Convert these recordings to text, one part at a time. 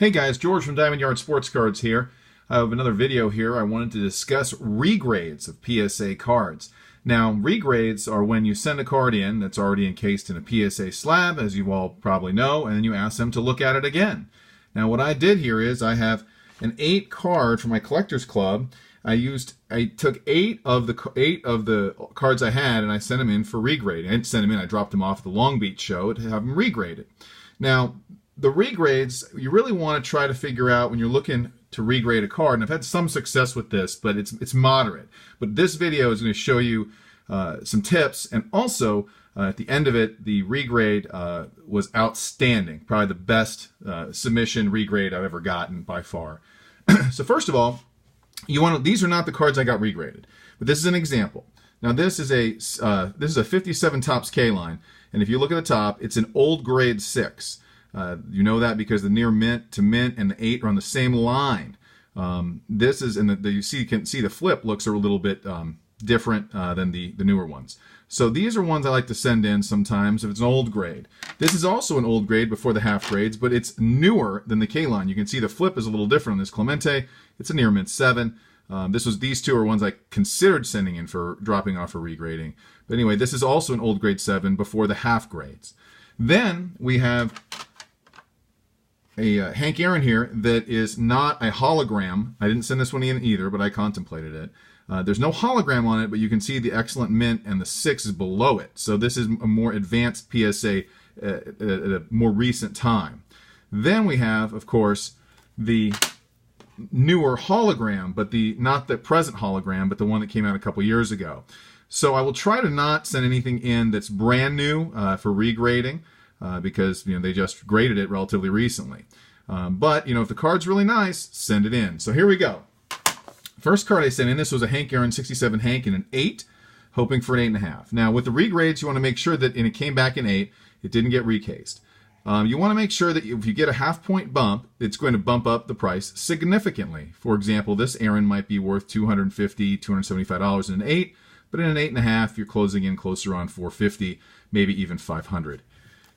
Hey guys, George from Diamondyard Sportscards here. I have another video here. I wanted to discuss regrades of PSA cards. Now, regrades are when you send a card in that's already encased in a PSA slab, as you all probably know, and then you ask them to look at it again. Now, what I did here is I have an 8 card for my collector's club. I took eight of the cards I had and I sent them in for regrade. I didn't send them in, I dropped them off at the Long Beach show to have them regraded. Now, the regrades, you really want to try to figure out when you're looking to regrade a card, and I've had some success with this, but it's moderate. But this video is going to show you some tips, and also at the end of it, the regrade was outstanding, probably the best submission regrade I've ever gotten by far. So first of all, these are not the cards I got regraded, but this is an example. Now this is a 57 Topps K line, and if you look at the top, it's an old grade 6. You know that because the near mint to mint and the 8 are on the same line. This is, and you can see the flip looks a little bit different than the newer ones. So these are ones I like to send in sometimes if it's an old grade. This is also an old grade before the half grades, but it's newer than the K line. You can see the flip is a little different on this Clemente. It's a near mint 7. These two are ones I considered sending in for dropping off for regrading. But anyway, this is also an old grade 7 before the half grades. Then we have a Hank Aaron here that is not a hologram. I didn't send this one in either, but I contemplated it. There's no hologram on it, but you can see the excellent mint and the 6 is below it. So this is a more advanced PSA at a more recent time. Then we have, of course, the newer hologram, but not the present hologram, but the one that came out a couple years ago. So I will try to not send anything in that's brand new for regrading. Because they just graded it relatively recently. But if the card's really nice, send it in. So here we go. First card I sent in, this was a Hank Aaron 67 Hank in an 8, hoping for an 8.5. Now with the regrades, you want to make sure that, and it came back in 8, it didn't get recased. You want to make sure that if you get a half-point bump, it's going to bump up the price significantly. For example, this Aaron might be worth $250, $275 in an 8, but in an 8.5, you're closing in closer on $450, maybe even $500.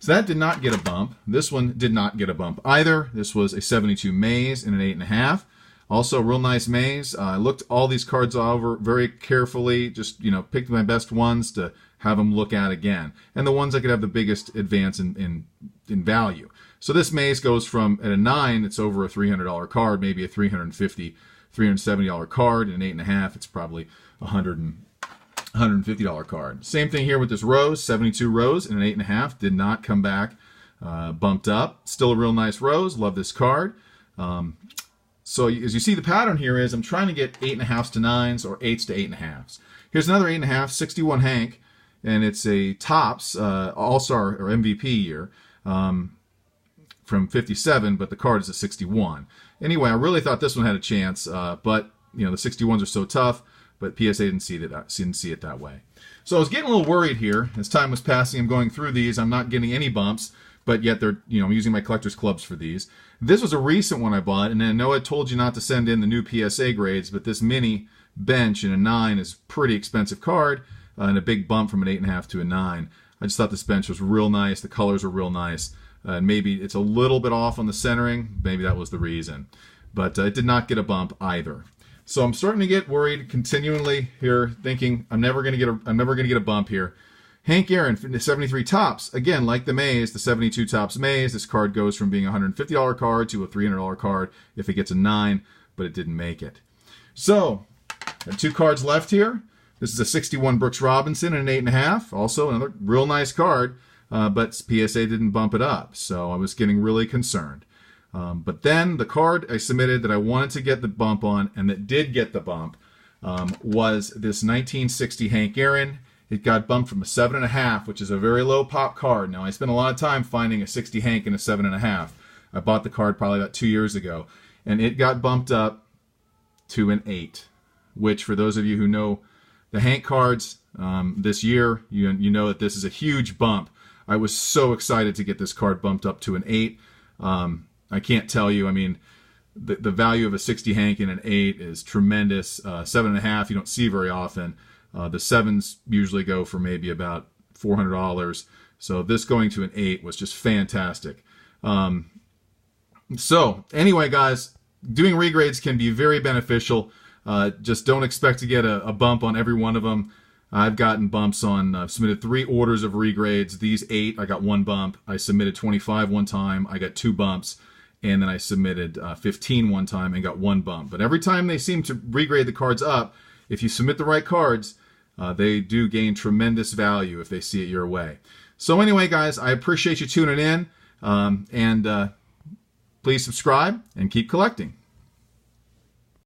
So that did not get a bump. This one did not get a bump either. This was a 72 Maze in an 8.5. Also a real nice Maze. I looked all these cards over very carefully, just picked my best ones to have them look at again. And the ones that could have the biggest advance in value. So this Maze goes from, at a 9, it's over a $300 card, maybe a $350, $370 card. In an 8.5, it's probably $150 card. Same thing here with this Rose, 72 Rose in an 8.5, did not come back, bumped up. Still a real nice Rose, love this card. So as you see, the pattern here is I'm trying to get 8.5s to 9s or 8s to 8.5s. Here's another 8.5, 61 Hank, and it's a Topps All-Star or MVP year from 57, but the card is a 61. Anyway, I really thought this one had a chance, but the 61s are so tough. But PSA didn't see it that way. So I was getting a little worried here as time was passing. I'm going through these. I'm not getting any bumps, but yet I'm using my collector's clubs for these. This was a recent one I bought, and I know I told you not to send in the new PSA grades, but this mini bench in a 9 is a pretty expensive card, and a big bump from an 8.5 to a 9. I just thought this bench was real nice. The colors were real nice. Maybe it's a little bit off on the centering. Maybe that was the reason. But it did not get a bump either. So I'm starting to get worried continually here, thinking I'm never going to get a bump here. Hank Aaron, 73 Topps, again, like the Maze, the 72 Topps Maze, this card goes from being a $150 card to a $300 card if it gets a 9, but it didn't make it. So, I have 2 cards left here. This is a 61 Brooks Robinson in an 8.5, also another real nice card, but PSA didn't bump it up, so I was getting really concerned. But then the card I submitted that I wanted to get the bump on, and that did get the bump, was this 1960 Hank Aaron. It got bumped from a 7.5, which is a very low pop card. Now, I spent a lot of time finding a 60 Hank in a 7.5. I bought the card probably about 2 years ago, and it got bumped up to an 8, which for those of you who know the Hank cards this year, you know that this is a huge bump. I was so excited to get this card bumped up to an 8. I can't tell you, I mean, the value of a 60 Hank in an 8 is tremendous. 7.5 you don't see very often. The 7s usually go for maybe about $400. So this going to an 8 was just fantastic. So anyway, guys, doing regrades can be very beneficial. Just don't expect to get a bump on every one of them. I've gotten bumps on, I've submitted 3 orders of regrades. These 8, I got 1 bump. I submitted 25 one time, I got 2 bumps. And then I submitted 15 one time and got 1 bump. But every time they seem to regrade the cards up, if you submit the right cards, they do gain tremendous value if they see it your way. So anyway, guys, I appreciate you tuning in. Please subscribe and keep collecting.